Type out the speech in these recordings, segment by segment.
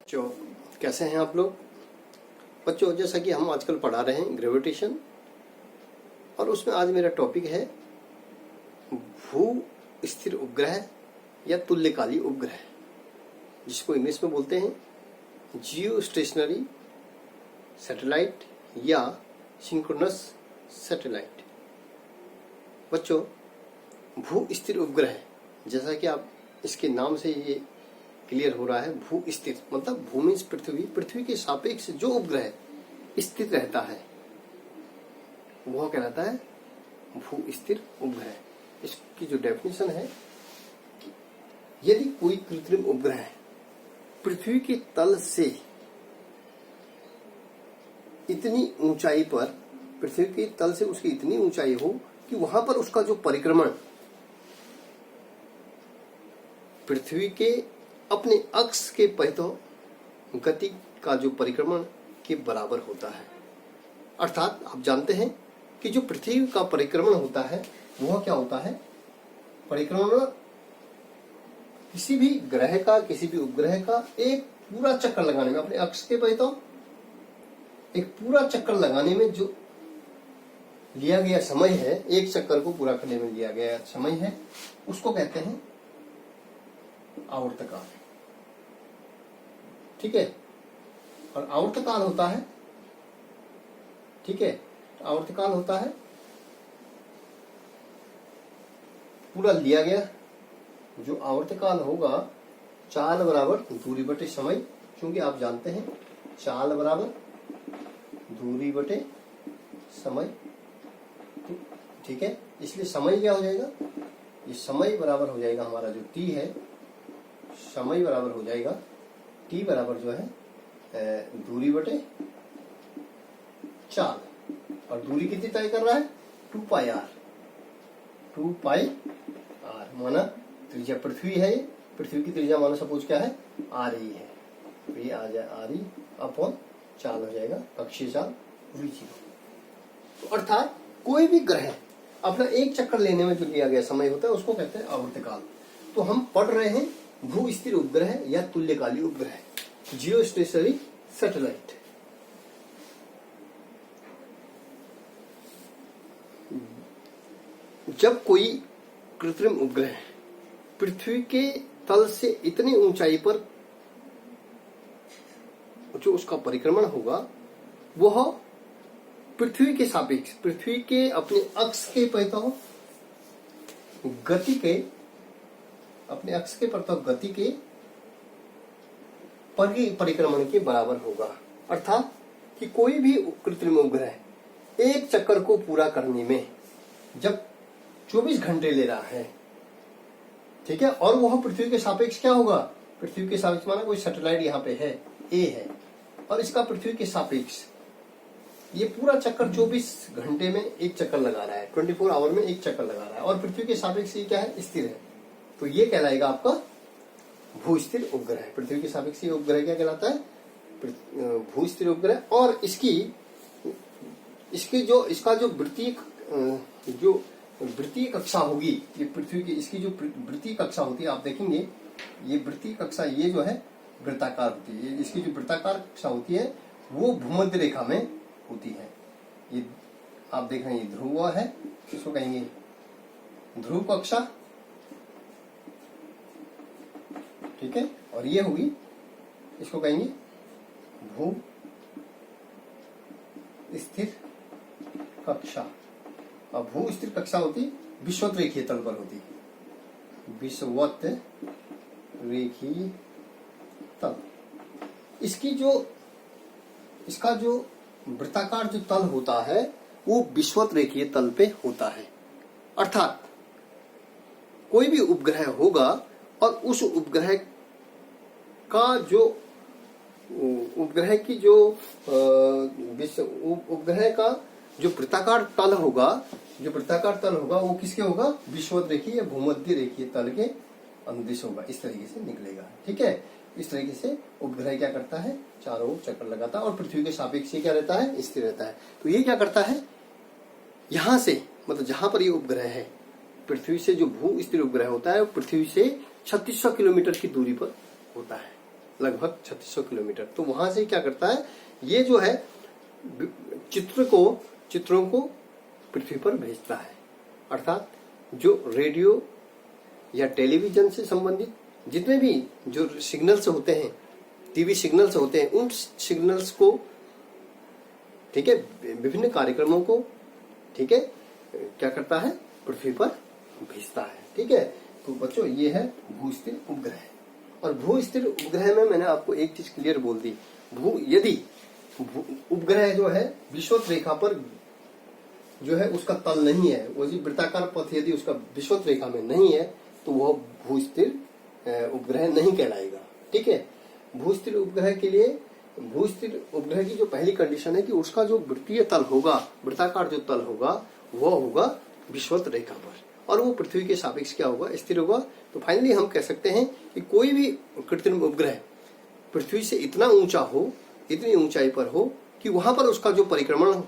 बच्चों, कैसे हैं आप लोग? बच्चों, जैसा कि हम आजकल पढ़ा रहे हैं ग्रेविटेशन, और उसमें आज मेरा टॉपिक है भू स्थिर उपग्रह या तुल्यकाली उपग्रह, जिसको इंग्लिश में बोलते हैं जियो स्टेशनरी सैटेलाइट या सिंक्रोनस सैटेलाइट। बच्चों, भू स्थिर उपग्रह, जैसा कि आप इसके नाम से ये क्लियर हो रहा है, भू स्थिर मतलब भूमि पृथ्वी के सापेक्ष जो उपग्रह स्थिर रहता है वह कहलाता है भू स्थिर उपग्रह। इसकी जो डेफिनेशन है, यदि कोई कृत्रिम उपग्रह पृथ्वी के तल से इतनी ऊंचाई पर, पृथ्वी के तल से उसकी इतनी ऊंचाई हो कि वहां पर उसका जो परिक्रमण पृथ्वी के अपने अक्ष के परितः गति का जो परिक्रमण के बराबर होता है। अर्थात आप जानते हैं कि जो पृथ्वी का परिक्रमण होता है वह क्या होता है? परिक्रमण किसी भी ग्रह का, किसी भी उपग्रह का एक पूरा चक्कर लगाने में, अपने अक्ष के परितः एक पूरा चक्कर लगाने में जो लिया गया समय है, एक चक्कर को पूरा करने में लिया गया समय है, उसको कहते हैं आवर्तकाल। ठीक है? और आवर्तकाल होता है, ठीक है, आवर्तकाल होता है पूरा लिया गया जो आवर्तकाल होगा, चाल बराबर दूरी बटे समय, क्योंकि आप जानते हैं चाल बराबर दूरी बटे समय। ठीक है? इसलिए समय क्या हो जाएगा? ये समय बराबर हो जाएगा हमारा जो टी है, समय बराबर हो जाएगा टी बराबर जो है दूरी बटे चाल। और दूरी कितनी तय कर रहा है? 2 पाई आर। 2 पाई आर माना त्रिज्या पृथ्वी है, पृथ्वी की त्रिज्या माना सपोज क्या है? आर ई है, तो ये आ जाए आर ई अपॉन चाल हो जाएगा कक्षीय चाल v0। तो अर्थात कोई भी ग्रह अपना एक चक्कर लेने में जो लिया गया समय होता है उसको कहते हैं आवर्तकाल। तो हम पढ़ रहे हैं भू स्थिर उपग्रह या तुल्यकाली उपग्रह, जियो स्टेशनरी सैटेलाइट। जब कोई कृत्रिम उपग्रह पृथ्वी के तल से इतनी ऊंचाई पर जो उसका परिक्रमण होगा वह पृथ्वी के सापेक्ष, पृथ्वी के अपने अक्ष के परितः गति के, अपने अक्ष के परितः गति के परिक्रमण के बराबर होगा। अर्थात कि कोई भी कृत्रिम उपग्रह एक चक्कर को पूरा करने में जब 24 घंटे ले रहा है, ठीक है, और वह पृथ्वी के सापेक्ष क्या होगा? पृथ्वी के सापेक्ष माना कोई सैटेलाइट यहाँ पे है, ए है, और इसका पृथ्वी के सापेक्ष ये पूरा चक्कर 24 घंटे में एक चक्कर लगा रहा है, 24 आवर में एक चक्कर लगा रहा है, और पृथ्वी के सापेक्ष ये क्या है? स्थिर है। तो ये कहलाएगा आपका भू स्थिर उपग्रह। पृथ्वी के सापेक्ष ये उपग्रह क्या कहलाता है? भू स्थिर उपग्रह। और इसका जो वृत्तीय कक्षा होगी, ये पृथ्वी की इसकी जो वृत्तीय कक्षा होती है, आप देखेंगे ये वृत्तीय कक्षा ये जो है वृत्ताकार होती है। इसकी जो वृत्ताकार कक्षा होती है वो भूमध्य रेखा में होती है। ये आप देख रहे हैं, ये ध्रुव है, इसको कहेंगे ध्रुव कक्षा, ठीक है, और ये होगी, इसको कहेंगे भू स्थिर कक्षा। और भू स्थिर कक्षा होती विषुवत रेखीय तल पर होती, विषुवत रेखीय तल। इसका जो वृत्ताकार जो तल होता है वो विषुवत रेखीय तल पे होता है। अर्थात कोई भी उपग्रह होगा और उस उपग्रह का जो उपग्रह का जो वृत्ताकार तल होगा, वो किसके होगा? विषुवत रेखीय या भूमध्य रेखीय तल के अनुदिश होगा। इस तरीके से निकलेगा। ठीक है? इस तरीके से उपग्रह क्या करता है? चारों ओर चक्कर लगाता है और पृथ्वी के सापेक्ष क्या रहता है? स्थिर रहता है। तो ये क्या करता है? यहां से, मतलब जहां पर ये उपग्रह है, पृथ्वी से जो भू स्थिर उपग्रह होता है वो पृथ्वी से 3600 किलोमीटर की दूरी पर होता है। लगभग 3600 किलोमीटर। तो वहां से क्या करता है, ये जो है चित्रों को पृथ्वी पर भेजता है। अर्थात जो रेडियो या टेलीविजन से संबंधित जितने भी जो सिग्नल्स होते हैं, टीवी सिग्नल्स होते हैं, उन सिग्नल्स को, ठीक है, विभिन्न कार्यक्रमों को, ठीक है, क्या करता है, पृथ्वी पर भेजता है। ठीक है, तो बच्चों ये है भू-स्थिर उपग्रह। और भू-स्थिर उपग्रह में मैंने आपको एक चीज क्लियर बोल दी, यदि उपग्रह जो है विषुवत रेखा पर जो है उसका तल नहीं है, वो जी वृत्ताकार पथ यदि उसका विषुवत रेखा में नहीं है तो वह भू-स्थिर उपग्रह नहीं कहलाएगा। ठीक है, भू-स्थिर उपग्रह के लिए, भू-स्थिर उपग्रह की जो पहली कंडीशन है कि उसका जो वृत्तीय तल होगा, वृत्ताकार जो तल होगा, वह होगा विषुवत रेखा पर, और वो पृथ्वी के सापेक्ष क्या होगा, स्थिर होगा। तो फाइनली हम कह सकते हैं कि कोई भी कृत्रिम उपग्रह पृथ्वी से इतना ऊंचा हो, इतनी ऊंचाई पर हो कि वहां पर उसका जो परिक्रमण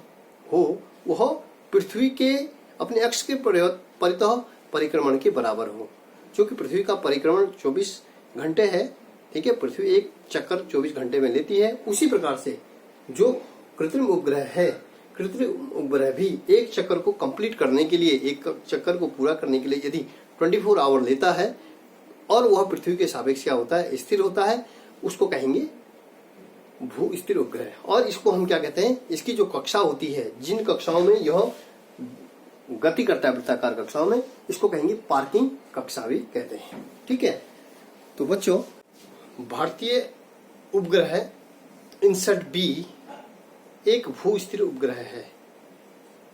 हो वह पृथ्वी के अपने अक्ष के परितः परिक्रमण के बराबर हो। क्योंकि पृथ्वी का परिक्रमण 24 घंटे है, ठीक है, पृथ्वी एक चक्कर 24 घंटे में लेती है। उसी प्रकार से जो कृत्रिम उपग्रह है, कृत्रिम उपग्रह भी एक चक्कर को कंप्लीट करने के लिए, एक चक्कर को पूरा करने के लिए यदि 24 आवर लेता है और वह पृथ्वी के सापेक्ष क्या होता है, स्थिर होता है, उसको कहेंगे भू स्थिर उपग्रह। और इसको हम क्या कहते हैं, इसकी जो कक्षा होती है, जिन कक्षाओं में यह गति करता है, वृत्ताकार कक्षाओं में, इसको कहेंगे पार्किंग कक्षा भी कहते हैं। ठीक है, तो बच्चों भारतीय उपग्रह इनसैट बी एक भू स्थिर उपग्रह है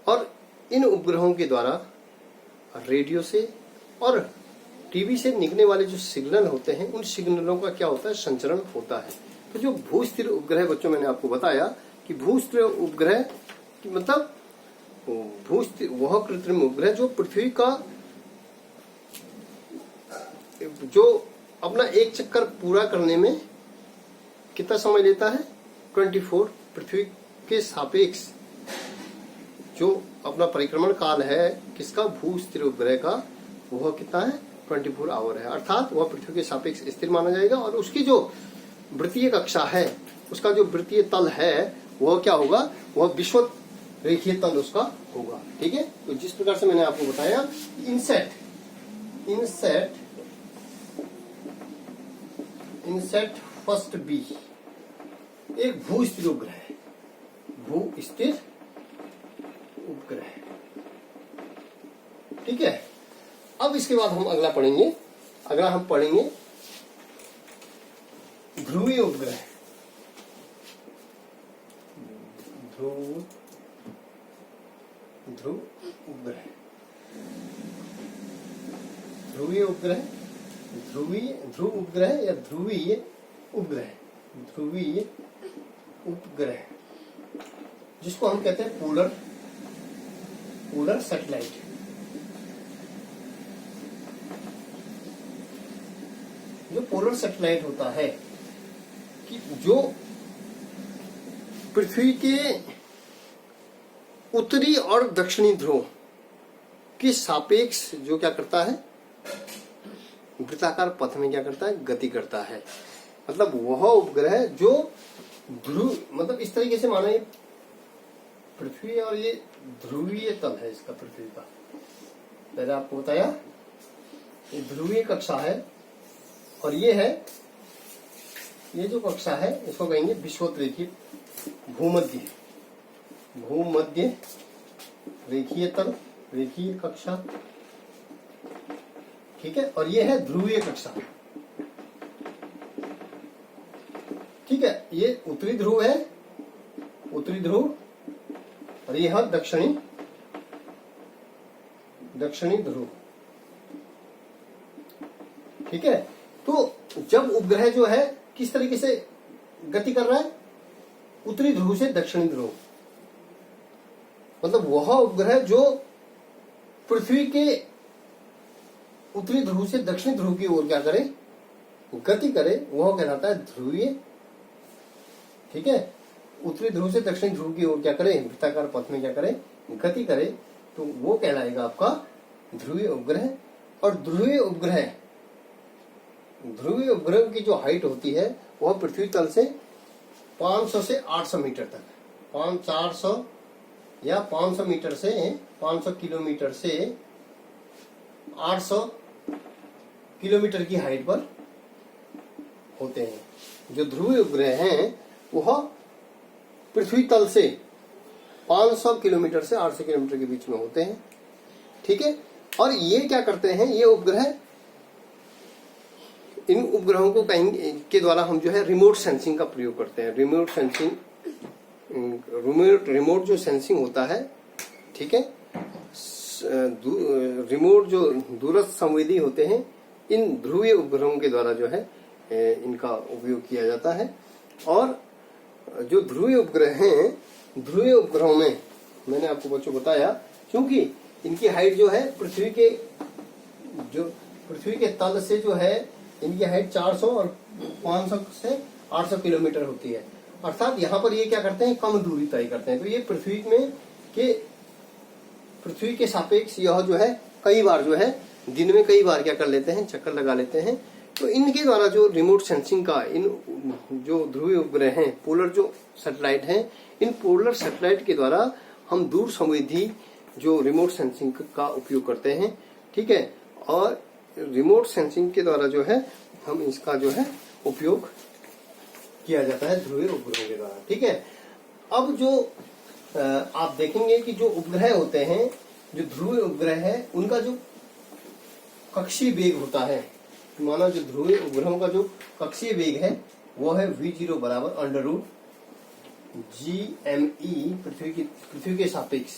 और इन उपग्रहों के द्वारा रेडियो से और टीवी से निकलने वाले जो सिग्नल होते हैं, उन सिग्नलों का क्या होता है, संचरण होता है। तो जो भू स्थिर उपग्रह, बच्चों मैंने आपको बताया कि भू स्थिर उपग्रह की मतलब भू स्थिर वह कृत्रिम उपग्रह जो पृथ्वी का जो अपना एक चक्कर पूरा करने में कितना समय लेता है, 24, पृथ्वी के सापेक्ष जो अपना परिक्रमण काल है किसका, भू स्थिर उपग्रह का, वह कितना है, 24 आवर है। अर्थात वह पृथ्वी के सापेक्ष स्थिर माना जाएगा और उसकी जो वृत्तीय कक्षा है, उसका जो वृत्तीय तल है, वह क्या होगा, वह विषुवत रेखीय तल उसका होगा। ठीक है, तो जिस प्रकार से मैंने आपको बताया, इनसैट फर्स्ट बी एक भू स्थिर उपग्रह है, भू स्थिर उपग्रह। ठीक है, अब इसके बाद हम अगला हम पढ़ेंगे ध्रुवीय उपग्रह। ध्रुव उपग्रह, ध्रुवीय उपग्रह, ध्रुव उपग्रह या ध्रुवीय उपग्रह, जिसको हम कहते हैं पोलर सैटेलाइट। जो पोलर सैटेलाइट होता है कि जो पृथ्वी के उत्तरी और दक्षिणी ध्रुव के सापेक्ष जो क्या करता है, वृत्ताकार पथ में क्या करता है, गति करता है। मतलब वह उपग्रह जो ध्रुव, मतलब इस तरीके से माना, ये पृथ्वी और ये ध्रुवीय तल है इसका, पृथ्वी का, मैंने आपको बताया ये ध्रुवीय कक्षा है और ये है, ये जो कक्षा है इसको कहेंगे विषुवत रेखीय भूमध्य रेखीय तल, रेखीय कक्षा। ठीक है, और ये है ध्रुवीय कक्षा। ठीक है, ये उत्तरी ध्रुव है, उत्तरी ध्रुव, और ये है दक्षिणी ध्रुव। ठीक है, तो जब उपग्रह जो है किस तरीके से गति कर रहा है, उत्तरी ध्रुव से दक्षिणी ध्रुव, मतलब वह उपग्रह जो पृथ्वी के उत्तरी ध्रुव से दक्षिणी ध्रुव की ओर क्या करे, गति करे, वह कहलाता है ध्रुवीय। ठीक है, उत्तरी ध्रुव से दक्षिणी ध्रुव की ओर क्या करे, वृत्ताकार पथ में क्या करे, गति करे, तो वो कहलाएगा आपका ध्रुवीय उपग्रह। और ध्रुवीय उपग्रह ध्रुवीय उपग्रह की जो हाइट होती है वह पृथ्वी तल से 500 से 800 मीटर तक, 400 या 500 मीटर से 500 किलोमीटर से 800 किलोमीटर की हाइट पर होते हैं। जो ध्रुवीय उपग्रह हैं वह पृथ्वी तल से 500 किलोमीटर से 800 किलोमीटर के बीच में होते हैं। ठीक है, और ये क्या करते हैं, ये उपग्रह, इन उपग्रहों को कहीं के द्वारा हम जो है रिमोट सेंसिंग का प्रयोग करते हैं। रिमोट सेंसिंग, रिमोट जो सेंसिंग होता है, ठीक है, रिमोट जो दूरस्थ संवेदी होते हैं, इन ध्रुवीय उपग्रहों के द्वारा जो है इनका उपयोग किया जाता है। और जो ध्रुवीय उपग्रह हैं, ध्रुवीय उपग्रहों में मैंने आपको बच्चों बताया, क्योंकि इनकी हाइट जो है पृथ्वी के तल से जो है इनकी हाइट 400 और 500 से 800 किलोमीटर होती है। अर्थात यहाँ पर ये क्या करते हैं, कम दूरी तय करते हैं। तो ये पृथ्वी के सापेक्ष यह जो है कई बार जो है दिन में कई बार क्या कर लेते हैं, चक्कर लगा लेते हैं। तो इनके द्वारा जो रिमोट सेंसिंग का, इन जो ध्रुवीय उपग्रह हैं, पोलर जो सैटेलाइट हैं, इन पोलर सैटेलाइट के द्वारा हम दूर संवेदी जो रिमोट सेंसिंग का उपयोग करते हैं। ठीक है, और रिमोट सेंसिंग के द्वारा जो है हम इसका जो है उपयोग किया जाता है ध्रुवीय उपग्रहों के द्वारा। ठीक है, अब जो आप देखेंगे कि जो उपग्रह होते हैं, जो ध्रुवीय उपग्रह है, उनका जो कक्षीय वेग होता है, माना जो ध्रुवीय उपग्रहों का जो कक्षीय वेग है वो है v0 बराबर √GME पृथ्वी के सापेक्ष।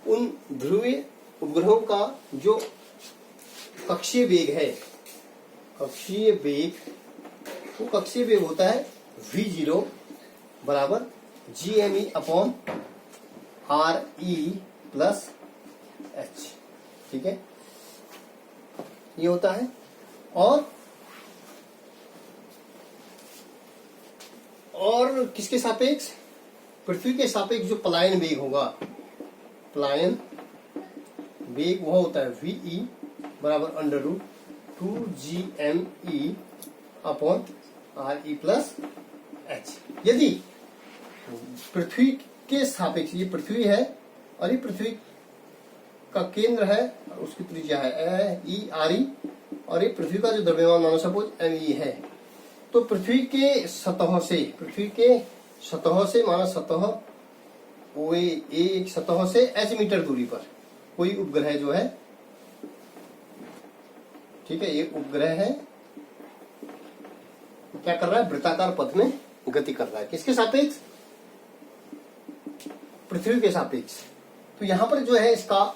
उन ध्रुवीय उपग्रहों का जो कक्षीय वेग है, कक्षीय वेग होता है v0 बराबर GME upon RE plus H। ठीक है, ये होता है। और किसके सापेक्ष, पृथ्वी के सापेक्ष जो पलायन वेग होगा, पलायन वेग वह होता है VE बराबर √2GME upon RE plus H। यदि पृथ्वी के सापेक्ष, ये पृथ्वी है और ये पृथ्वी का केंद्र है, उसकी त्रिज्या है ERE, और ये पृथ्वी का जो द्रव्यमान मानो सपोज ME है, तो पृथ्वी के सतह से माना सतह एक सतह से h मीटर दूरी पर कोई उपग्रह जो है, ठीक है, ये उपग्रह है, क्या कर रहा है, वृत्ताकार पथ में गति कर रहा है। किसके सापेक्ष, पृथ्वी के सापेक्ष। तो यहां पर जो है इसका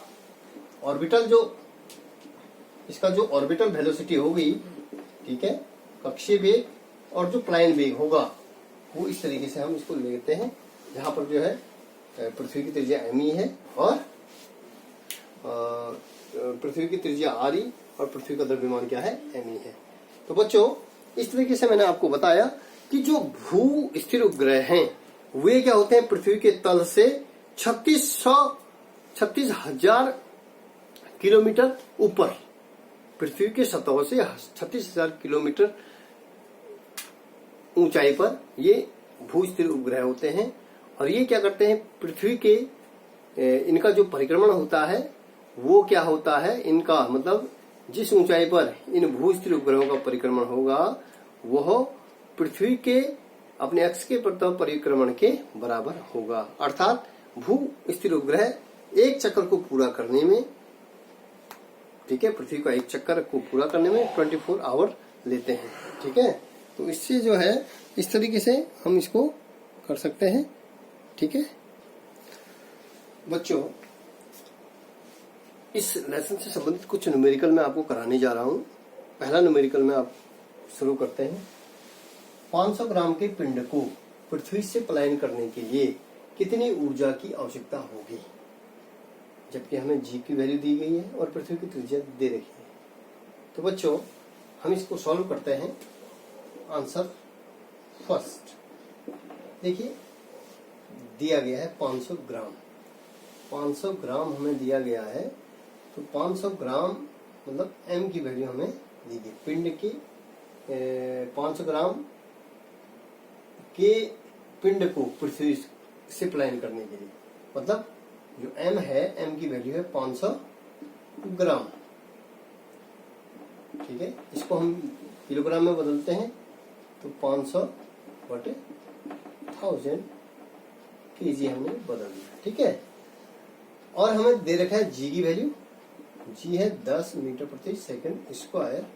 जो ऑर्बिटल वेलोसिटी होगी, ठीक है, कक्षीय वेग और जो पलायन वेग होगा वो इस तरीके से हम इसको लेते हैं, जहां पर जो है पृथ्वी की त्रिज्या ME है और पृथ्वी की त्रिज्या RE और पृथ्वी का द्रव्यमान क्या है, ME है। तो बच्चों, इस तरीके से मैंने आपको बताया कि जो भू स्थिर उपग्रह हैं वे क्या होते हैं, पृथ्वी के तल से 36,000 किलोमीटर ऊपर, पृथ्वी के सतह से 36,000 किलोमीटर ऊंचाई पर ये भू स्थिर उपग्रह होते हैं। और ये क्या करते हैं, पृथ्वी के इनका जो परिक्रमण होता है वो क्या होता है, इनका मतलब जिस ऊंचाई पर इन भू स्थिर उपग्रहों का परिक्रमण होगा वह पृथ्वी के अपने अक्ष के परिक्रमण के बराबर होगा। अर्थात भू स्थिर उपग्रह एक चक्कर को पूरा करने में, ठीक है, पृथ्वी का एक चक्कर को पूरा करने में 24 आवर लेते हैं। ठीक है, तो इससे जो है इस तरीके से हम इसको कर सकते हैं। ठीक है बच्चों, इस लेसन से संबंधित कुछ न्यूमेरिकल मैं आपको कराने जा रहा हूं। पहला न्यूमेरिकल में आप शुरू करते हैं। 500 ग्राम के पिंड को पृथ्वी से पलायन करने के लिए कितनी ऊर्जा की आवश्यकता होगी, जबकि हमें G की वैल्यू दी गई है और पृथ्वी की त्रिज्या दे रखी है। तो बच्चों, हम इसको सॉल्व करते हैं। आंसर फर्स्ट देखिए, दिया गया है 500 ग्राम। 500 ग्राम हमें दिया गया है, तो 500 ग्राम मतलब M की वैल्यू हमें दी गई, पिंड की 500 ग्राम के पिंड को पृथ्वी से पलायन करने के लिए, मतलब जो m है, m की वैल्यू है 500 ग्राम। ठीक है, इसको हम किलोग्राम में बदलते हैं तो 500/1000 kg हमने बदल दिया। ठीक है, और हमें दे रखा है g की वैल्यू, g है 10 मीटर प्रति सेकंड स्क्वायर।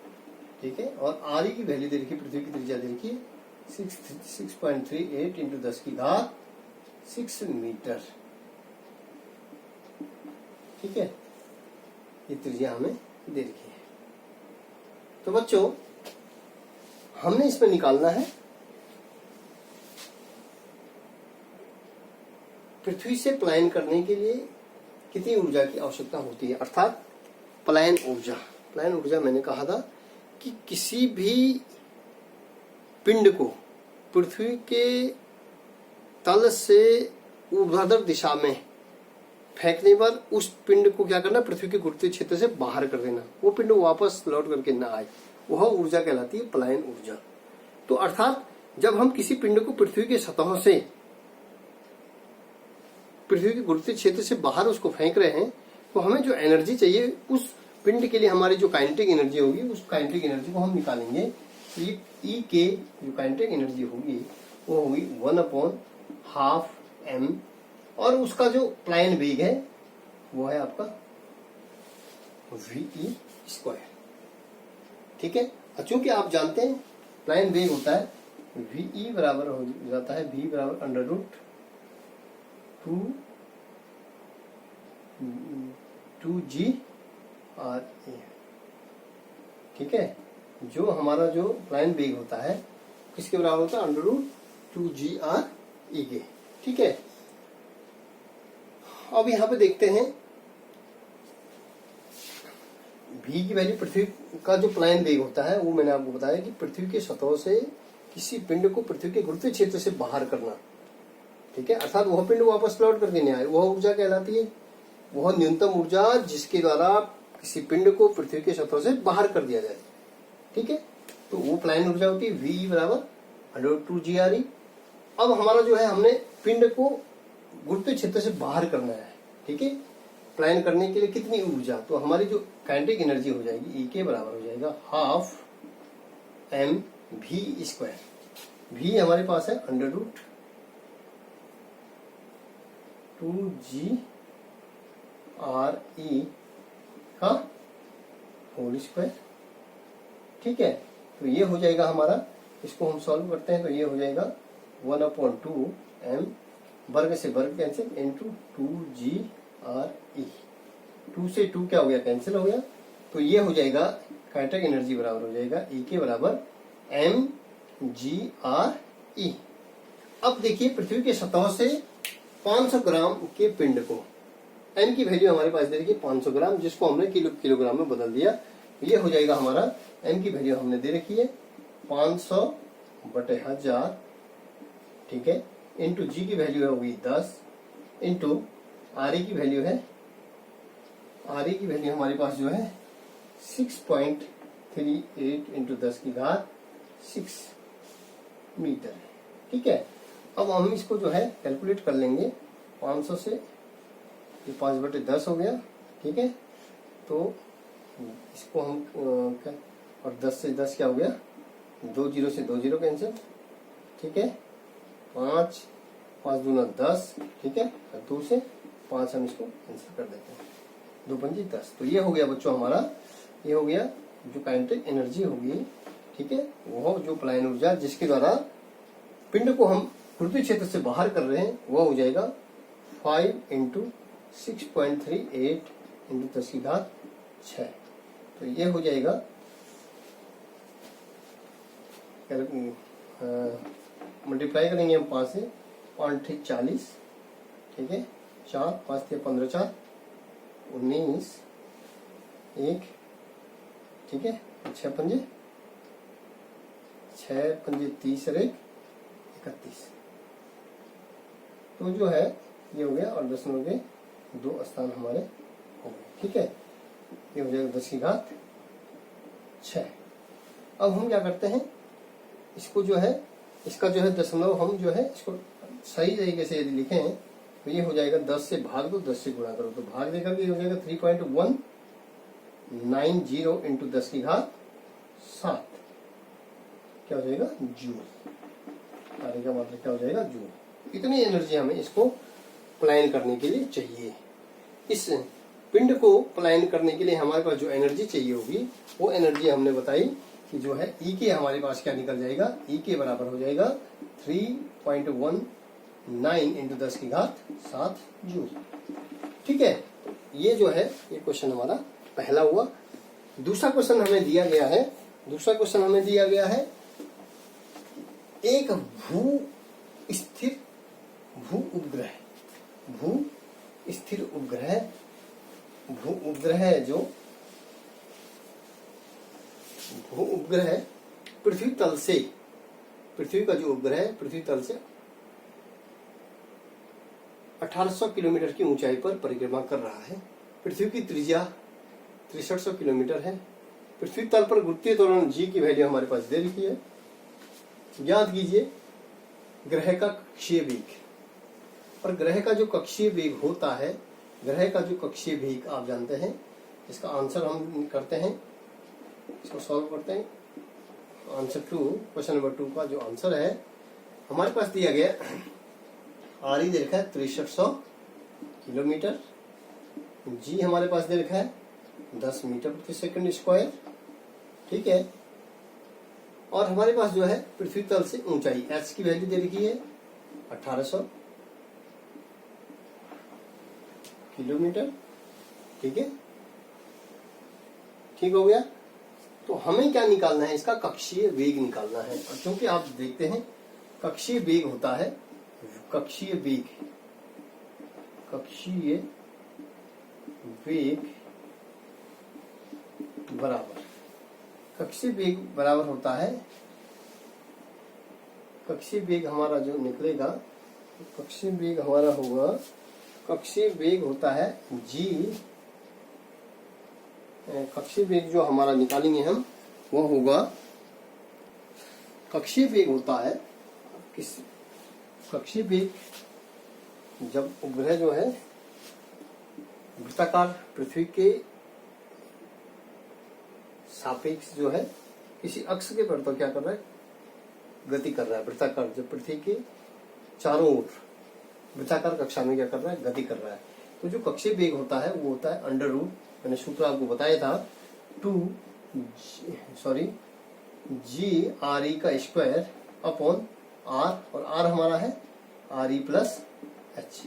ठीक है, और r की वैल्यू दे रखी, पृथ्वी की त्रिज्या दे रखी 6.38 इंटू 10 की घात 6 मीटर। ठीक है, ये त्रिज्या हमें दे रखी है। तो बच्चों, हमने इसमें निकालना है पृथ्वी से पलायन करने के लिए कितनी ऊर्जा की आवश्यकता होती है, अर्थात पलायन ऊर्जा। पलायन ऊर्जा मैंने कहा था कि किसी भी पिंड को पृथ्वी के तल से ऊर्ध्वाधर दिशा में फेंकने पर उस पिंड को क्या करना, पृथ्वी के गुरुत्वीय क्षेत्र से बाहर कर देना, वो पिंड वापस लौट करके ना आए, वह ऊर्जा कहलाती है पलायन ऊर्जा। तो अर्थात जब हम किसी पिंड को पृथ्वी के सतह से, पृथ्वी के गुरुत्वीय क्षेत्र से बाहर उसको फेंक रहे हैं, तो हमें जो एनर्जी चाहिए उस पिंड के लिए, हमारी जो काइनेटिक एनर्जी होगी, उस काइनेटिक एनर्जी को हम निकालेंगे। तो ये ई के जो काइनेटिक एनर्जी होगी वो होगी 1/12 m, और उसका जो पलायन वेग है वो है आपका VE²। ठीक है, चूंकि आप जानते हैं पलायन वेग होता है VE बराबर हो जाता है V बराबर √2G/a। ठीक है, जो हमारा जो पलायन वेग होता है किसके बराबर होता है, √2G/a। ठीक है, अब यहां पे देखते हैं v की वैल्यू, पृथ्वी का जो पलायन वेग होता है वो मैंने आपको बताया कि पृथ्वी के सतह से किसी पिंड को पृथ्वी के गुरुत्वीय क्षेत्र से बाहर करना। ठीक है, अर्थात वह पिंड वापस लौट करके नहीं आए, वह ऊर्जा कहलाती है, वह न्यूनतम ऊर्जा जिसके द्वारा किसी पिंड को पृथ्वी के सतह से बाहर कर दिया जाए। ठीक है, तो वो पलायन ऊर्जा होती है V बराबर √2G/e। अब हमारा जो है, हमने पिंड को गुरुत्वीय क्षेत्र से बाहर करना है। ठीक है, पलायन करने के लिए कितनी ऊर्जा, तो हमारी जो काइनेटिक एनर्जी हो जाएगी E के बराबर हो जाएगा 12 mv²। v हमारे पास है √2G/e का होल स्क्वायर। ठीक है, तो ये हो जाएगा हमारा, इसको हम सॉल्व करते हैं तो ये हो जाएगा 1/2m, वर्ग से वर्ग कैंसिल, इंटू 2G/e। 2 से 2 क्या हो गया, कैंसिल हो गया, तो ये हो जाएगा काइनेटिक एनर्जी बराबर हो जाएगा E के बराबर mg/e। अब देखिए, पृथ्वी के सतह से 500 ग्राम के पिंड को, m की वैल्यू हमारे पास दे रखी 500 ग्राम, जिसको हमने किलोग्राम में बदल दिया। ये हो जाएगा हमारा, m की वैल्यू हमने दे रखी है 500/1000। ठीक है, इंटू g की वैल्यू है होगी 10, इंटू re की वैल्यू है, re की वैल्यू हमारे पास जो है 6.38 इंटू 10 की घात 6 मीटर है। ठीक है, अब हम इसको जो है कैलकुलेट कर लेंगे। 500 से ये 5/10 हो गया। ठीक है, तो इसको हम और 10 से 10 क्या हो गया, 2 0 से 2 0 कैंसिल। ठीक है, 5 5 दूना 10। ठीक है, 2 से 5 हम इसको कैंसिल कर देते हैं, 2 पंजी 10। तो ये हो गया बच्चों हमारा, ये हो गया जो काइनेटिक एनर्जी होगी। ठीक है, वो जो पलायन ऊर्जा जिसके द्वारा पिंड को हम गुरुत्वीय क्षेत्र से बाहर कर रहे हैं, वह हो जाएगा 5 इंटू 6.38 इंटू 10 की घात 6। तो ये हो जाएगा मल्टीप्लाई करेंगे हम 5 से, 5 × 40। ठीक है, 4 5 × 15 4 19 1। ठीक है, 6 पंजे 30 और 1 31। तो जो है ये हो गया, और दशमलव के 2 स्थान हमारे हो गए। ठीक है, ये हो जाएगा 10 की घात 6। अब हम क्या करते हैं, इसको जो है, इसका जो है दशमलव हम जो है इसको सही तरीके से यदि लिखे हैं तो ये हो जाएगा 10 से भाग दो, 10 से गुणा करो, तो भाग देकर के हो जाएगा 3.190 इंटू 10 की घात 7 क्या हो जाएगा, जूल। आने का मतलब क्या हो जाएगा, जूल। इतनी एनर्जी हमें इसको पलायन करने के लिए चाहिए। इस पिंड को पलायन करने के लिए हमारे पास जो एनर्जी चाहिए होगी वो एनर्जी हमने बताई कि जो है ई के हमारे पास क्या निकल जाएगा, ई के बराबर हो जाएगा 3.19 इंटू 10 की घात 7 जूल। ठीक है, ये जो है ये क्वेश्चन हमारा पहला हुआ। दूसरा क्वेश्चन हमें दिया गया है, एक भू स्थिर उपग्रह पृथ्वी का जो उपग्रह पृथ्वी तल से 1800 किलोमीटर की ऊंचाई पर परिक्रमा कर रहा है। पृथ्वी की त्रिज्या 6300 किलोमीटर है। पृथ्वी तल पर गुरुत्वीय त्वरण जी की वैल्यू हमारे पास दे रखी है। ज्ञात कीजिए ग्रह का कक्षीय वेग। और ग्रह का जो कक्षीय वेग होता है, ग्रह का जो कक्षीय वेग आप जानते हैं, इसका आंसर हम करते हैं, इसको सॉल्व करते हैं। आंसर 2, क्वेश्चन नंबर 2 का जो आंसर है हमारे पास दिया गया, आर ई दे रखा है 6300 किलोमीटर, जी हमारे पास दे रखा है 10 मीटर प्रति सेकंड स्क्वायर। ठीक है, और हमारे पास जो है पृथ्वी तल से ऊंचाई एच की वैल्यू दे रखी है 1800 किलोमीटर। ठीक है, ठीक हो गया। तो हमें क्या निकालना है, इसका कक्षीय वेग निकालना है। और क्योंकि आप देखते हैं कक्षीय वेग होता है, कक्षीय वेग बराबर होता है, कक्षीय वेग हमारा जो निकलेगा, कक्षीय वेग हमारा होगा, कक्षीय वेग होता है जी, कक्षीय वेग जो हमारा निकालेंगे हम वो होगा, कक्षीय वेग होता है कक्षीय वेग जब उपग्रह जो है वृत्ताकार पृथ्वी के सापेक्ष जो है किसी अक्ष के पर तो क्या कर रहा है, गति कर रहा है। वृत्ताकार जब पृथ्वी के चारों ओर वृत्ताकार कक्षा में क्या कर रहा है, गति कर रहा है। तो जो कक्षीय वेग होता है वो होता है अंडर रूट, मैंने सूत्र आपको बताया था, जी आर ई का स्क्वायर अपॉन आर, और आर हमारा है आर ई प्लस एच।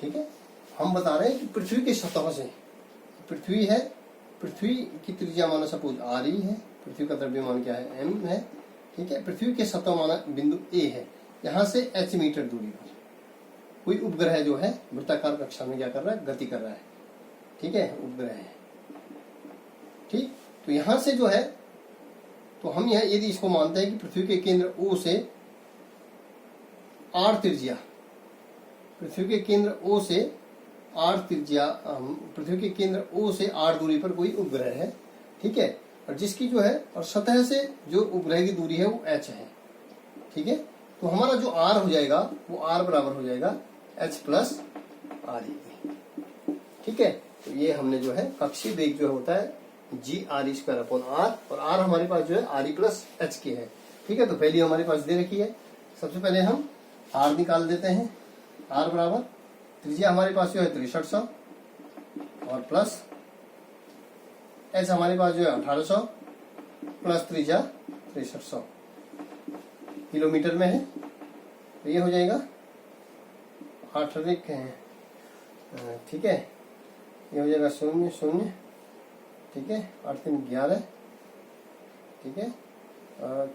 ठीक है, हम बता रहे हैं कि पृथ्वी की सतह से, पृथ्वी है, पृथ्वी की त्रिज्या माना सपोज आर ई है, पृथ्वी का द्रव्यमान क्या है, एम है। ठीक है, पृथ्वी के सतह माना बिंदु ए है, यहाँ से एच मीटर दूरी पर कोई उपग्रह जो है वृत्ताकार कक्षा में क्या कर रहा है, गति कर रहा है। ठीक है, उपग्रह है। ठीक, तो यहां से जो है, तो हम यह यदि इसको मानते हैं कि पृथ्वी के केंद्र ओ से आर त्रिज्या, पृथ्वी के केंद्र ओ से आर त्रिज्या, पृथ्वी के केंद्र ओ से आर दूरी पर कोई उपग्रह है। ठीक है, और जिसकी जो है, और सतह से जो उपग्रह की दूरी है वो एच है। ठीक है, तो हमारा जो आर हो जाएगा वो आर बराबर हो जाएगा एच प्लस आर ई। ठीक है, तो ये हमने जो है कक्षीय वेग जो होता है G R E square upon R, और आर हमारे पास जो है आर ई प्लस एच की है। ठीक है, तो वैल्यू हमारे पास दे रखी है। सबसे पहले हम आर निकाल देते हैं। आर बराबर त्रिज्या हमारे पास जो है 6300 और प्लस एच हमारे पास जो है 1800 प्लस त्रिज्या 6300 किलोमीटर में है, तो ये हो जाएगा 8 है। ठीक है, ये हो जाएगा 0 0। ठीक है, 8 3 11। ठीक है,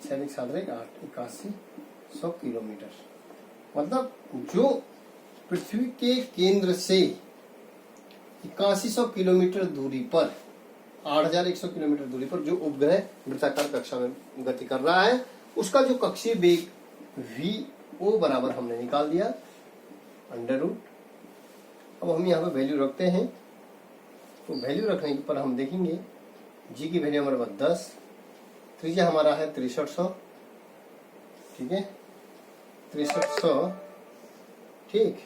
6 7 8 8100 किलोमीटर। मतलब जो पृथ्वी के केंद्र से 8100 किलोमीटर दूरी पर, 8100 किलोमीटर दूरी पर जो उपग्रह वृत्ताकार कक्षा में गति कर रहा है, उसका जो कक्षीय वेग वी ओ बराबर हमने निकाल दिया अंडर रूट। अब हम यहाँ पे वैल्यू रखते हैं, तो वैल्यू रखने पर हम देखेंगे जी की वैल्यू हमारे पास 10, त्रिज्या हमारा है 6300, ठीक है 6300, ठीक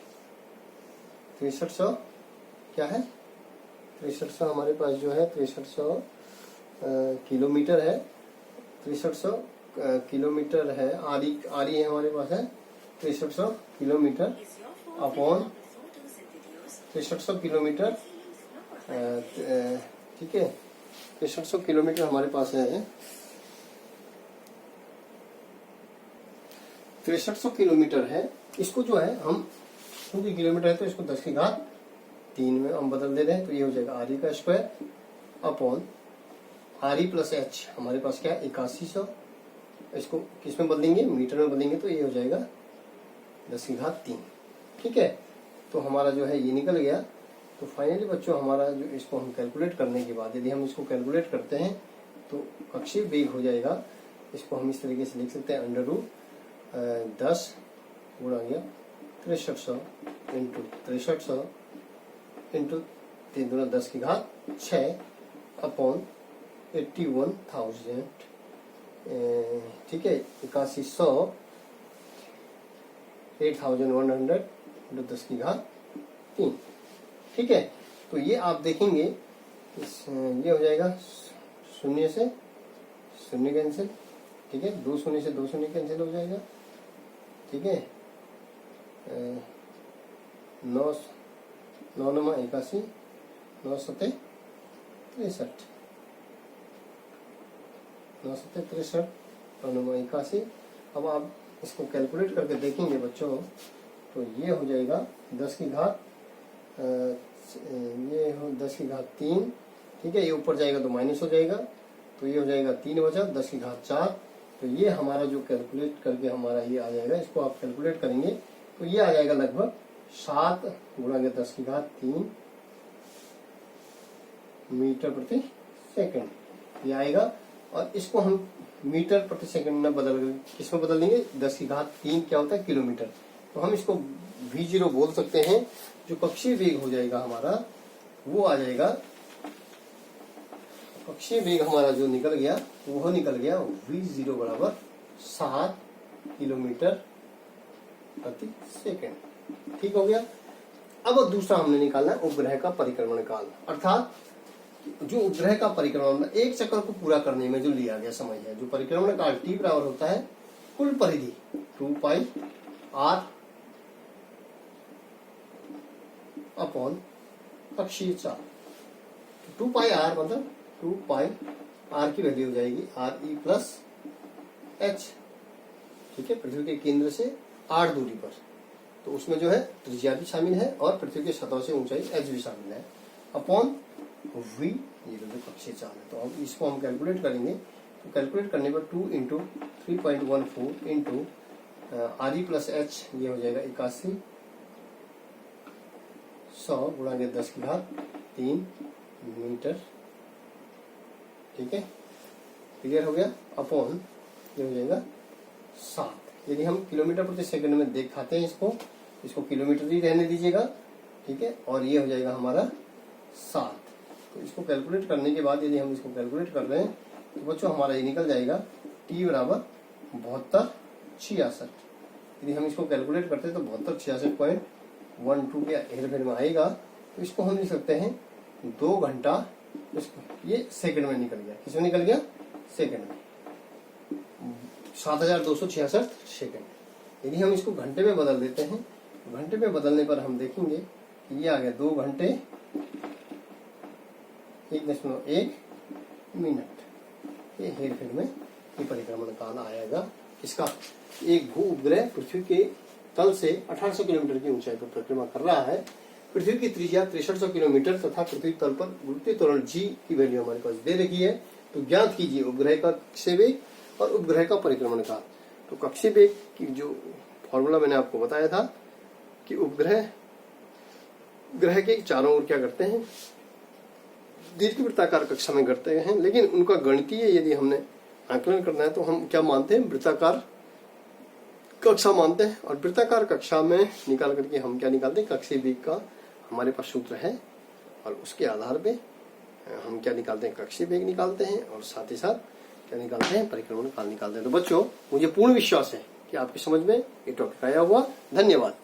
6300 क्या है 6300 हमारे पास जो है 6300 किलोमीटर है, 6300 किलोमीटर है, आरी है हमारे पास है 6300 किलोमीटर अपॉन 6300 किलोमीटर, ठीक है 6300 किलोमीटर हमारे पास है, 6300 किलोमीटर है। इसको जो है हम क्योंकि किलोमीटर है तो इसको 10 की घात 3 में हम बदल दे रहे हैं, तो ये हो जाएगा आर ई का square upon R E plus H हमारे पास क्या है 8100, इसको किस में बदलेंगे मीटर में बदलेंगे तो ये हो जाएगा 10 की घात 3, ठीक है। तो हमारा जो है ये निकल गया। तो फाइनली बच्चों हमारा जो इसको हम कैलकुलेट करने के बाद यदि हम इसको कैलकुलेट करते हैं तो कक्षीय वेग हो जाएगा, इसको हम इस तरीके से लिख सकते हैं अंडर रूट 10 गुणा गया 6300 इंटू 6300 इंटू 3 दूना 10 की घात 6 अपॉन 81,000, ठीक है 8100 8100 इंटू 10 की घात 3, ठीक है। तो ये आप देखेंगे ये हो जाएगा 0 से 0 कैंसिल, ठीक है 2 शून्य से 2 शून्य कैंसिल हो जाएगा, ठीक है 9 9 81 9 7 63 9 7 63 9 81। अब आप इसको कैलकुलेट करके देखेंगे बच्चों तो ये हो जाएगा 10 की घात ये हो 10 की घात 3, ठीक है ये ऊपर जाएगा तो माइनस हो जाएगा, तो ये हो जाएगा 3 बचा 10 की घात 4। तो ये हमारा जो कैलकुलेट करके हमारा ये आ जाएगा, इसको आप कैलकुलेट करेंगे तो ये आ जाएगा लगभग 7 गुणा के 10 की घात 3 मीटर प्रति सेकंड ये आएगा। और इसको हम मीटर प्रति सेकंड में बदल किसमें बदल देंगे 10 की घात 3 क्या होता है किलोमीटर, तो हम इसको v0 बोल सकते हैं। जो कक्षीय वेग हो जाएगा हमारा वो आ जाएगा, कक्षीय वेग हमारा जो निकल गया वो निकल गया v0 बराबर 7 किलोमीटर प्रति सेकंड, ठीक हो गया। अब दूसरा हमने निकालना है उपग्रह का परिक्रमण काल, अर्थात जो उपग्रह का परिक्रमण एक चक्कर को पूरा करने में जो लिया गया समय है, जो परिक्रमण काल t बराबर होता है कुल परिधि 2 पाई r अपॉन कक्षीय चाल। 2 पाई r मतलब 2 पाई r की वैल्यू हो जाएगी आर ई प्लस एच, ठीक है पृथ्वी के केंद्र से 8 दूरी पर, तो उसमें जो है त्रिज्या भी शामिल है और पृथ्वी की सतह से ऊंचाई h भी शामिल है अपॉन v, ये जो कक्षीय चाल है। तो अब इसको हम कैलकुलेट करेंगे, तो कैलकुलेट करने पर 2 into 3.14 into R E plus H ये हो जाएगा 81 100 गुणा के 10 की घात 3 मीटर, ठीक है क्लियर हो गया अपॉन ये हो जाएगा 7। यदि हम किलोमीटर प्रति सेकंड में दिखाते हैं इसको किलोमीटर ही रहने दीजिएगा, ठीक है और ये हो जाएगा हमारा 7। तो इसको कैलकुलेट करने के बाद यदि हम इसको कैलकुलेट कर रहे हैं तो बच्चों हमारा ये निकल जाएगा t बराबर 7266। यदि हम इसको कैलकुलेट करते हैं तो 7266.12 के हेरफेर में आएगा, तो इसको हम लिख सकते हैं 2 घंटा, ये सेकंड में निकल गया, किसमें निकल गया सेकंड में 7266 सेकंड। यदि हम इसको घंटे में बदल देते हैं, घंटे में बदलने पर हम देखेंगे कि ये आ गया 2 घंटे 1.1 मिनट, ये हेरफेर में ये परिक्रमण काल आएगा। इसका एक भू उपग्रह पृथ्वी के तल से 1800 किलोमीटर की ऊंचाई पर परिक्रमा कर रहा है। पृथ्वी की त्रिज्या 6300 किलोमीटर तथा पृथ्वी तल पर गुरुत्वीय त्वरण g की वैल्यू हमारे पास दे रखी है। तो ज्ञात कीजिए उपग्रह का कक्षीय वेग और उपग्रह का परिक्रमण काल। तो कक्षीय वेग की जो फॉर्मूला मैंने आपको बताया था कि उपग्रह ग्रह के चारों ओर क्या करते हैं दीर्घवृत्ताकार कक्षा में करते हैं, लेकिन उनका गणितीय यदि हमने आकलन करना है तो हम क्या मानते हैं वृत्ताकार कक्षा मानते हैं। और वृत्ताकार कक्षा में निकाल करके हम क्या निकालते हैं कक्षीय वेग का हमारे पास सूत्र है, और उसके आधार पे हम क्या निकालते हैं कक्षीय वेग निकालते हैं और साथ ही साथ क्या निकालते हैं, परिक्रमण काल निकालते हैं। तो बच्चों मुझे पूर्ण विश्वास है कि आपकी समझ में ये टॉपिक आया हुआ। धन्यवाद।